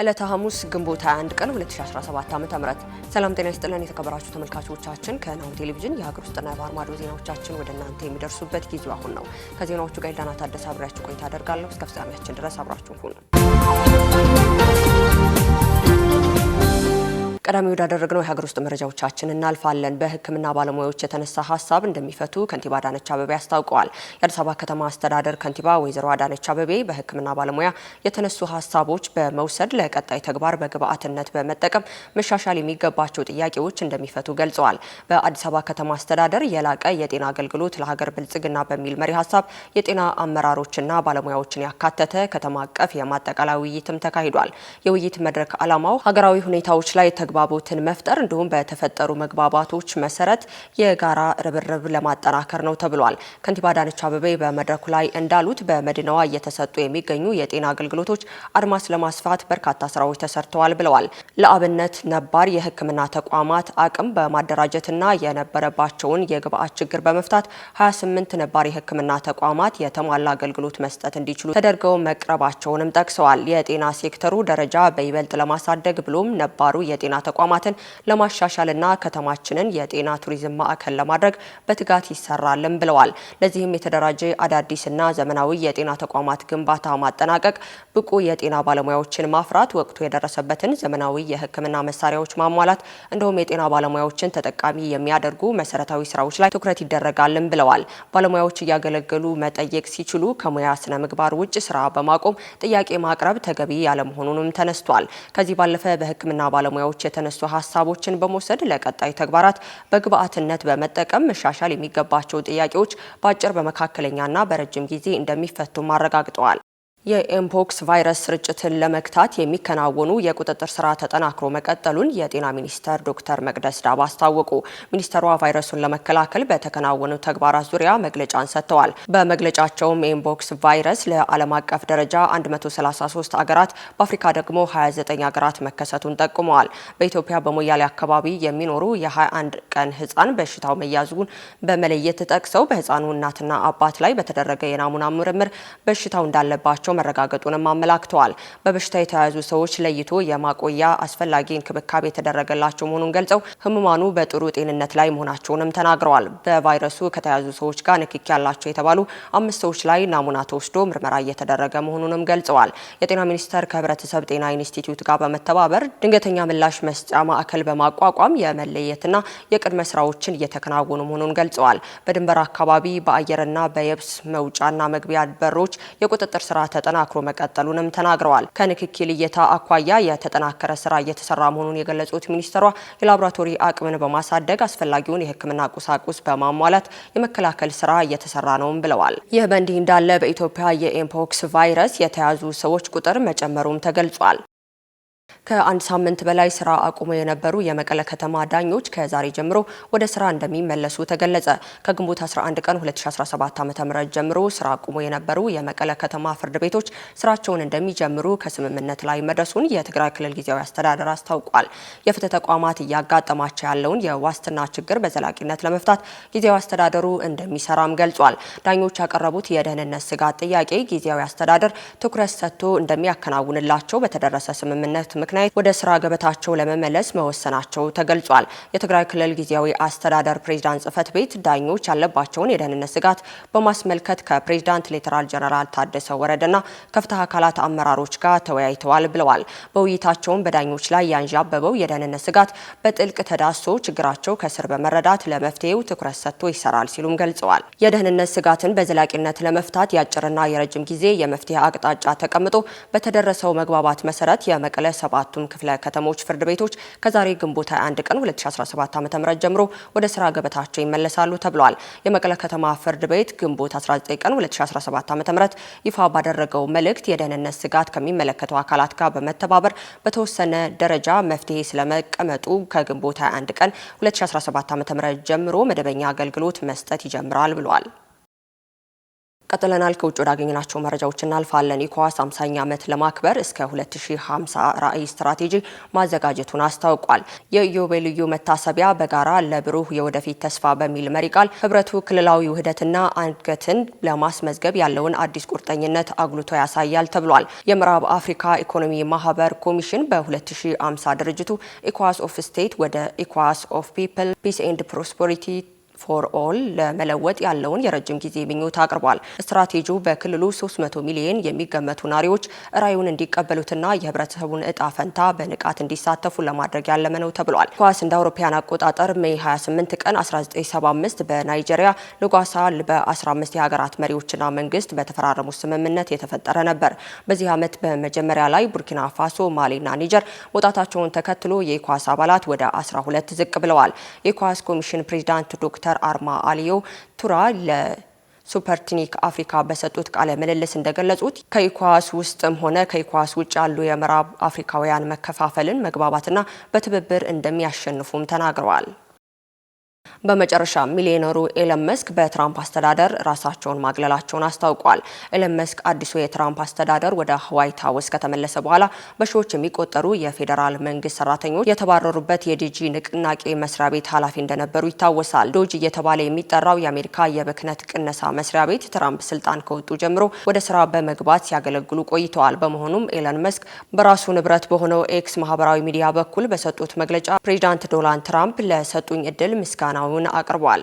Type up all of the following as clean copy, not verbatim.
ዕለተ ሐሙስ ግንቦት 21 ቀን 2017 ዓ.ም ሰላም ጤና ይስጥልን የተከበራችሁ ተመልካቾቻችን ከናሁ ቴሌቪዥን የሀገር ውስጥና የባህር ማዶ ዜናዎቻችን ወደ እናንተ የሚደርሱበት ጊዜው አሁን ነው። ከዜናዎቹ ጋር ዳና ታደሰ አብሬያችሁ ቆይታ አደርጋለሁ። እስከ ፍጻሜያችን ድረስ አብራችሁን ሁኑ። ቀዳሚ ወዳደረግነው የሀገር ውስጥ መረጃዎቻችን እናልፋለን። በሕክምና ባለሙያዎች የተነሳ ሀሳብ እንደሚፈቱ ከንቲባ አዳነች አቤቤ አስታውቀዋል። የአዲስ አበባ ከተማ አስተዳደር ከንቲባ ወይዘሮ አዳነች አቤቤ በሕክምና ባለሙያ የተነሱ ሀሳቦች በመውሰድ ለቀጣይ ተግባር በግብዓትነት በመጠቀም መሻሻል የሚገባቸው ጥያቄዎች እንደሚፈቱ ገልጸዋል። በአዲስ አበባ ከተማ አስተዳደር የላቀ የጤና አገልግሎት ለሀገር ብልጽግና በሚል መሪ ሀሳብ የጤና አመራሮችና ባለሙያዎችን ያካተተ ከተማ አቀፍ የማጠቃለያ ውይይትም ተካሂዷል። የውይይት መድረክ ዓላማው ሀገራዊ ሁኔታዎች ላይ መግባባትን መፍጠር እንዲሁም በተፈጠሩ መግባባቶች መሰረት የጋራ ርብርብ ለማጠናከር ነው ተብሏል። ከንቲባ አዳነች አቤቤ በመድረኩ ላይ እንዳሉት በመዲናዋ እየተሰጡ የሚገኙ የጤና አገልግሎቶች አድማስ ለማስፋት በርካታ ስራዎች ተሰርተዋል ብለዋል። ለአብነት ነባር የሕክምና ተቋማት አቅም በማደራጀትና የነበረባቸውን የግብዓት ችግር በመፍታት 28 ነባር የሕክምና ተቋማት የተሟላ አገልግሎት መስጠት እንዲችሉ ተደርገው መቅረባቸውንም ጠቅሰዋል። የጤና ሴክተሩ ደረጃ በይበልጥ ለማሳደግ ብሎም ነባሩ የጤና ተቋማትን ለማሻሻልና ከተማችንን የጤና ቱሪዝም ማዕከል ለማድረግ በትጋት ይሰራልም ብለዋል። ለዚህም የተደራጀ አዳዲስና ዘመናዊ የጤና ተቋማት ግንባታ ማጠናቀቅ፣ ብቁ የጤና ባለሙያዎችን ማፍራት፣ ወቅቱ የደረሰበትን ዘመናዊ የሕክምና መሳሪያዎች ማሟላት እንዲሁም የጤና ባለሙያዎችን ተጠቃሚ የሚያደርጉ መሰረታዊ ስራዎች ላይ ትኩረት ይደረጋልም ብለዋል። ባለሙያዎች እያገለገሉ መጠየቅ ሲችሉ ከሙያ ስነ ምግባር ውጭ ስራ በማቆም ጥያቄ ማቅረብ ተገቢ ያለመሆኑንም ተነስቷል። ከዚህ ባለፈ በሕክምና ባለሙያዎች የተነሱ ሀሳቦችን በመውሰድ ለቀጣይ ተግባራት በግብዓትነት በመጠቀም መሻሻል የሚገባቸው ጥያቄዎች በአጭር በመካከለኛና በረጅም ጊዜ እንደሚፈቱም አረጋግጠዋል። የኤምፖክስ ቫይረስ ስርጭትን ለመግታት የሚከናወኑ የቁጥጥር ስራ ተጠናክሮ መቀጠሉን የጤና ሚኒስተር ዶክተር መቅደስ ዳባ አስታወቁ። ሚኒስተሯ ቫይረሱን ለመከላከል በተከናወኑ ተግባራት ዙሪያ መግለጫን ሰጥተዋል። በመግለጫቸውም የኤምፖክስ ቫይረስ ለዓለም አቀፍ ደረጃ 133 አገራት በአፍሪካ ደግሞ 29 አገራት መከሰቱን ጠቁመዋል። በኢትዮጵያ በሞያሌ አካባቢ የሚኖሩ የ21 ቀን ህፃን በሽታው መያዙን በመለየት ጠቅሰው በህፃኑ እናትና አባት ላይ በተደረገ የናሙና ምርምር በሽታው እንዳለባቸው መረጋገጡንም አመላክተዋል። በበሽታ የተያዙ ሰዎች ለይቶ የማቆያ አስፈላጊ እንክብካቤ የተደረገላቸው መሆኑን ገልጸው ህሙማኑ በጥሩ ጤንነት ላይ መሆናቸውንም ተናግረዋል። በቫይረሱ ከተያዙ ሰዎች ጋር ንክኪ ያላቸው የተባሉ 5 ሰዎች ላይ ናሙና ተወስዶ ምርመራ እየተደረገ መሆኑንም ገልጸዋል። የጤና ሚኒስቴር ከህብረተሰብ ጤና ኢንስቲትዩት ጋር በመተባበር ድንገተኛ ምላሽ መስጫ ማዕከል በማቋቋም የመለየትና የቅድመ ስራዎችን እየተከናወኑ መሆኑን ገልጸዋል። በድንበር አካባቢ በአየርና በየብስ መውጫና መግቢያ በሮች የቁጥጥር ስራ ተጠናክሮ መቀጠሉንም ተናግረዋል። ከንክኪ ልየታ አኳያ የተጠናከረ ስራ እየተሰራ መሆኑን የገለጹት ሚኒስትሯ የላቦራቶሪ አቅምን በማሳደግ አስፈላጊውን የሕክምና ቁሳቁስ በማሟላት የመከላከል ስራ እየተሰራ ነውም ብለዋል። ይህ በእንዲህ እንዳለ በኢትዮጵያ የኤምፖክስ ቫይረስ የተያዙ ሰዎች ቁጥር መጨመሩም ተገልጿል። ከአንድ ሳምንት በላይ ስራ አቁመው የነበሩ የመቀለ ከተማ ዳኞች ከዛሬ ጀምሮ ወደ ስራ እንደሚመለሱ ተገለጸ። ከግንቦት 11 ቀን 2017 ዓ.ም ጀምሮ ስራ አቁመው የነበሩ የመቀለ ከተማ ፍርድ ቤቶች ስራቸውን እንደሚጀምሩ ከስምምነት ላይ መድረሱን የትግራይ ክልል ጊዜያዊ አስተዳደር አስታውቋል። የፍትህ ተቋማት እያጋጠማቸው ያለውን የዋስትና ችግር በዘላቂነት ለመፍታት ጊዜያዊ አስተዳደሩ እንደሚሰራም ገልጿል። ዳኞች ያቀረቡት የደህንነት ስጋት ጥያቄ ጊዜያዊ አስተዳደር ትኩረት ሰጥቶ እንደሚያከናውንላቸው በተደረሰ ስምምነት ምክንያት ወደ ስራ ገበታቸው ለመመለስ መወሰናቸው ተገልጿል። የትግራይ ክልል ጊዜያዊ አስተዳደር ፕሬዝዳንት ጽህፈት ቤት ዳኞች ያለባቸውን የደህንነት ስጋት በማስመልከት ከፕሬዝዳንት ሌተናል ጀነራል ታደሰ ወረደና ከፍትህ አካላት አመራሮች ጋር ተወያይተዋል ብለዋል። በውይይታቸውም በዳኞች ላይ ያንዣበበው የደህንነት ስጋት በጥልቅ ተዳሶ ችግራቸው ከስር በመረዳት ለመፍትሄው ትኩረት ሰጥቶ ይሰራል ሲሉም ገልጸዋል። የደህንነት ስጋትን በዘላቂነት ለመፍታት የአጭርና የረጅም ጊዜ የመፍትሄ አቅጣጫ ተቀምጦ በተደረሰው መግባባት መሰረት የመቀለ ሰባቱም ክፍለ ከተሞች ፍርድ ቤቶች ከዛሬ ግንቦት 21 ቀን 2017 ዓ.ም ጀምሮ ወደ ስራ ገበታቸው ይመለሳሉ ተብሏል። የመቀለ ከተማ ፍርድ ቤት ግንቦት 19 ቀን 2017 ዓ.ም ይፋ ባደረገው መልእክት የደህንነት ስጋት ከሚመለከተው አካላት ጋር በመተባበር በተወሰነ ደረጃ መፍትሄ ስለመቀመጡ ከግንቦት 21 ቀን 2017 ዓ.ም ጀምሮ መደበኛ አገልግሎት መስጠት ይጀምራል ብሏል። ቀጥለናል። ከውጭ ወዳገኘናቸው መረጃዎች እናልፋለን። ኢኮዋስ 50ኛ ዓመት ለማክበር እስከ 2050 ራዕይ ስትራቴጂ ማዘጋጀቱን አስታውቋል። የኢዮቤልዩ መታሰቢያ በጋራ ለብሩህ የወደፊት ተስፋ በሚል መሪ ቃል ህብረቱ ክልላዊ ውህደትና አንገትን ለማስመዝገብ ያለውን አዲስ ቁርጠኝነት አጉልቶ ያሳያል ተብሏል። የምዕራብ አፍሪካ ኢኮኖሚ ማህበር ኮሚሽን በ2050 ድርጅቱ ኢኮዋስ ኦፍ ስቴት ወደ ኢኮዋስ ኦፍ ፒፕል ፒስ ኤንድ ፕሮስፐሪቲ ፎር ኦል ለመለወጥ ያለውን የረጅም ጊዜ ምኞት አቅርቧል። ስትራቴጂው በክልሉ 300 ሚሊዮን የሚገመቱ ነዋሪዎች ራዕዩን እንዲቀበሉትና የህብረተሰቡን እጣ ፈንታ በንቃት እንዲሳተፉ ለማድረግ ያለመ ነው ተብሏል። ኢኮዋስ እንደ አውሮፓውያን አቆጣጠር ሜይ 28 ቀን 1975 በናይጄሪያ ሉጓሳ በ15 የሀገራት መሪዎችና መንግስት በተፈራረሙት ስምምነት የተፈጠረ ነበር። በዚህ ዓመት በመጀመሪያ ላይ ቡርኪና ፋሶ፣ ማሊና ኒጀር መውጣታቸውን ተከትሎ የኢኮዋስ አባላት ወደ 12 ዝቅ ብለዋል። የኢኮዋስ ኮሚሽን ፕሬዚዳንት ዶክተር አርማ አሊዮ ቱራ ለሱፐርቲኒክ አፍሪካ በሰጡት ቃለ ምልልስ እንደገለጹት ከኢኮዋስ ውስጥም ሆነ ከኢኮዋስ ውጭ ያሉ የምዕራብ አፍሪካውያን መከፋፈልን፣ መግባባትና በትብብር እንደሚያሸንፉም ተናግረዋል። በመጨረሻ ሚሊዮነሩ ኤለን መስክ በትራምፕ አስተዳደር ራሳቸውን ማግለላቸውን አስታውቋል። ኤለን መስክ አዲሱ የትራምፕ አስተዳደር ወደ ዋይት ሀውስ ከተመለሰ በኋላ በሺዎች የሚቆጠሩ የፌዴራል መንግስት ሰራተኞች የተባረሩበት የዲጂ ንቅናቄ መስሪያ ቤት ኃላፊ እንደነበሩ ይታወሳል። ዶጅ እየተባለ የሚጠራው የአሜሪካ የብክነት ቅነሳ መስሪያ ቤት ትራምፕ ስልጣን ከወጡ ጀምሮ ወደ ስራ በመግባት ሲያገለግሉ ቆይተዋል። በመሆኑም ኤለን መስክ በራሱ ንብረት በሆነው ኤክስ ማህበራዊ ሚዲያ በኩል በሰጡት መግለጫ ፕሬዚዳንት ዶናልድ ትራምፕ ለሰጡኝ እድል ምስጋናውን አቅርቧል።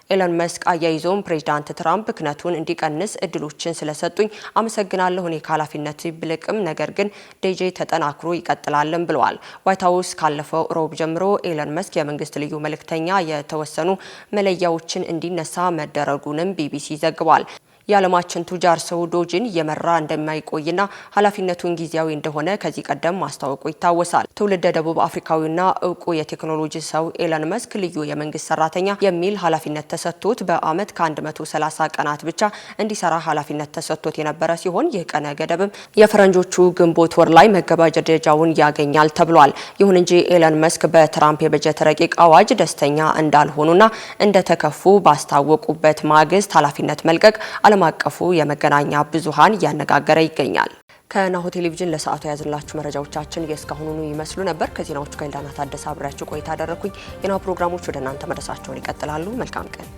ኤለን መስክ አያይዘውም ፕሬዚዳንት ትራምፕ ብክነቱን እንዲቀንስ እድሎችን ስለሰጡኝ አመሰግናለሁ። እኔ ከኃላፊነት ብልቅም ነገር ግን ዲጂ ተጠናክሮ ይቀጥላልም ብለዋል። ዋይት ሀውስ ካለፈው ሮብ ጀምሮ ኤለን መስክ የመንግስት ልዩ መልእክተኛ የተወሰኑ መለያዎችን እንዲነሳ መደረጉንም ቢቢሲ ዘግቧል። የዓለማችን ቱጃር ሰው ዶጅን እየመራ እንደማይቆይና ኃላፊነቱን ጊዜያዊ እንደሆነ ከዚህ ቀደም ማስታወቁ ይታወሳል። ትውልደ ደቡብ አፍሪካዊና እውቁ የቴክኖሎጂ ሰው ኤለን መስክ ልዩ የመንግስት ሰራተኛ የሚል ኃላፊነት ተሰጥቶት በአመት ከ130 ቀናት ብቻ እንዲሰራ ኃላፊነት ተሰጥቶት የነበረ ሲሆን ይህ ቀነ ገደብም የፈረንጆቹ ግንቦት ወር ላይ መገባደጃውን ያገኛል ተብሏል። ይሁን እንጂ ኤለን መስክ በትራምፕ የበጀት ረቂቅ አዋጅ ደስተኛ እንዳልሆኑና እንደተከፉ ባስታወቁበት ማግስት ኃላፊነት መልቀቅ ዓለም አቀፉ የመገናኛ ብዙሃን እያነጋገረ ይገኛል። ከናሁ ቴሌቪዥን ለሰዓቱ ያዝንላችሁ መረጃዎቻችን የእስካሁኑኑ ይመስሉ ነበር። ከዜናዎቹ ጋር ኤልዳና ታደሰ አብሬያችሁ ቆይታ አደረኩኝ። የናሁ ፕሮግራሞች ወደ እናንተ መድረሳቸውን ይቀጥላሉ። መልካም ቀን።